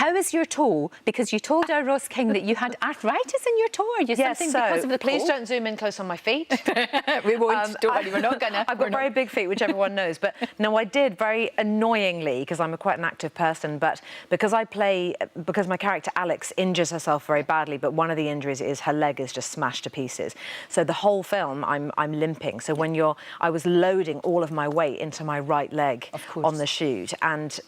How is your toe? Because you told our Ross King that you had arthritis in your toe. Are you something because of the please cold? don't zoom in close on my feet. We won't. Don't worry, we're not gonna. I've got very big feet, which everyone knows. But no, I did very annoyingly, because I'm quite an active person, but because my character Alex injures herself very badly, but one of the injuries is her leg is just smashed to pieces. So the whole film, I'm limping. So when I was loading all of my weight into my right leg on the shoot and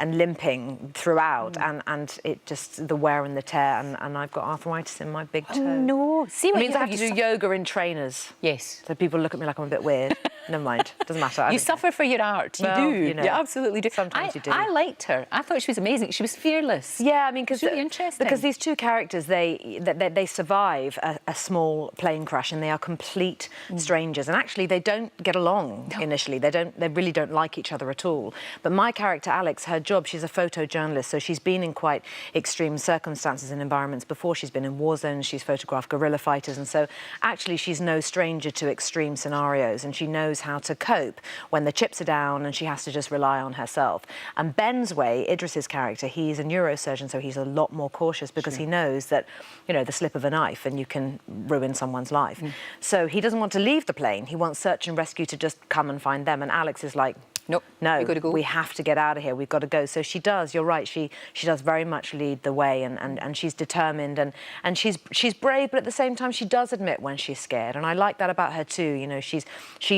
limping throughout, and it just the wear and the tear, and I've got arthritis in my big toe. Oh no! See what it means I have to do yoga in trainers. Yes. So people look at me like I'm a bit weird. Never mind, doesn't matter. You suffer for your art. You do. You know, you absolutely do. Sometimes you do. I liked her. I thought she was amazing. She was fearless. Yeah, I mean, because really interesting. Because these two characters, they survive a small plane crash, and they are complete strangers. And actually, they don't get along initially. They really don't like each other at all. But my character Alex, her job, she's a photojournalist, so she's been in quite extreme circumstances and environments before. She's been in war zones. She's photographed guerrilla fighters, and so actually, she's no stranger to extreme scenarios, and she knows how to cope when the chips are down and she has to just rely on herself. And Ben's way, Idris's character, he's a neurosurgeon, so he's a lot more cautious because he knows that, you know, the slip of a knife and you can ruin someone's life. So he doesn't want to leave the plane. He wants search and rescue to just come and find them. And Alex is like, nope, no, we've got to go. We have to get out of here. We've got to go. So she does. You're right. She does very much lead the way, and she's determined and she's brave, but at the same time she does admit when she's scared. And I like that about her too. You know, she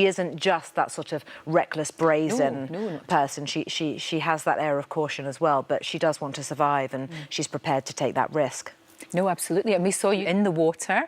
isn't just that sort of reckless, brazen person. She has that air of caution as well. But she does want to survive, and she's prepared to take that risk. No, absolutely. And we saw you in the water,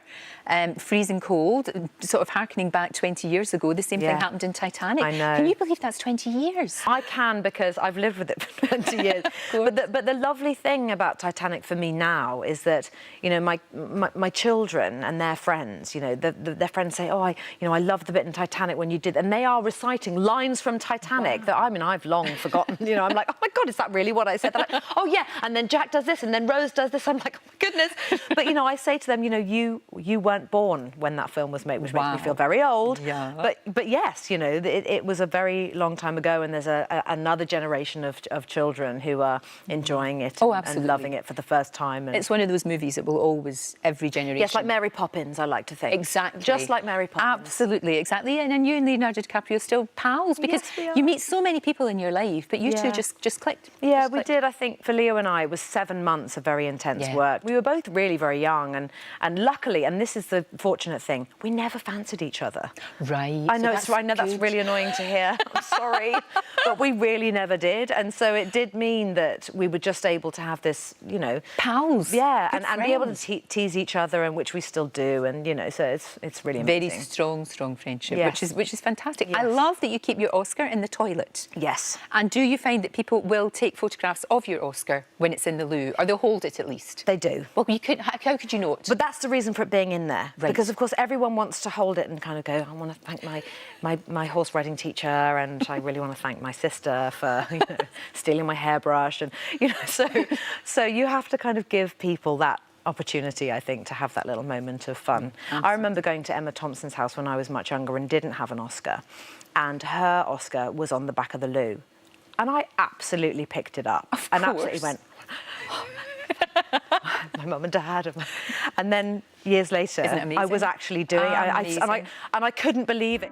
freezing cold, sort of harkening back 20 years ago. The same thing happened in Titanic. I know. Can you believe that's 20 years? I can, because I've lived with it for 20 years. But the lovely thing about Titanic for me now is that, you know, my children and their friends, you know, their friends say, oh, I love the bit in Titanic when you did, and they are reciting lines from Titanic that, I mean, I've long forgotten. You know, I'm like, oh my God, is that really what I said? They're like, oh yeah, and then Jack does this, and then Rose does this. I'm like, oh my goodness. But, you know, I say to them, you know, you weren't born when that film was made, which makes me feel very old. Yeah. But yes, you know, it was a very long time ago, and there's another generation of children who are enjoying it and loving it for the first time. And it's one of those movies that will always, every generation... Yes, like Mary Poppins, I like to think. Exactly. Just like Mary Poppins. Absolutely, exactly. And then you and Leonardo DiCaprio are still pals, because you meet so many people in your life, but you two just clicked. Yeah, we did. I think for Leo and I, it was 7 months of very intense work. We were both really very young, and luckily, and this is the fortunate thing, we never fancied each other. Right. I know, I know that's really annoying to hear. I'm sorry, but we really never did, and so it did mean that we were just able to have this, you know, pals. Yeah, and be able to tease each other, and which we still do, and you know, so it's really amazing. Very strong friendship, which is fantastic. Yes. I love that you keep your Oscar in the toilet. Yes. And do you find that people will take photographs of your Oscar when it's in the loo, or they'll hold it at least? They do. Well, you could. How could you not? But that's the reason for it being in there, because of course everyone wants to hold it and kind of go, I want to thank my horse riding teacher, and I really want to thank my sister for, you know, stealing my hairbrush, and you know, so you have to kind of give people that opportunity, I think, to have that little moment of fun. I remember going to Emma Thompson's house when I was much younger and didn't have an Oscar, and her Oscar was on the back of the loo, and I absolutely picked it up and absolutely went. My mum and dad, and then years later, I was actually doing it, and I couldn't believe it.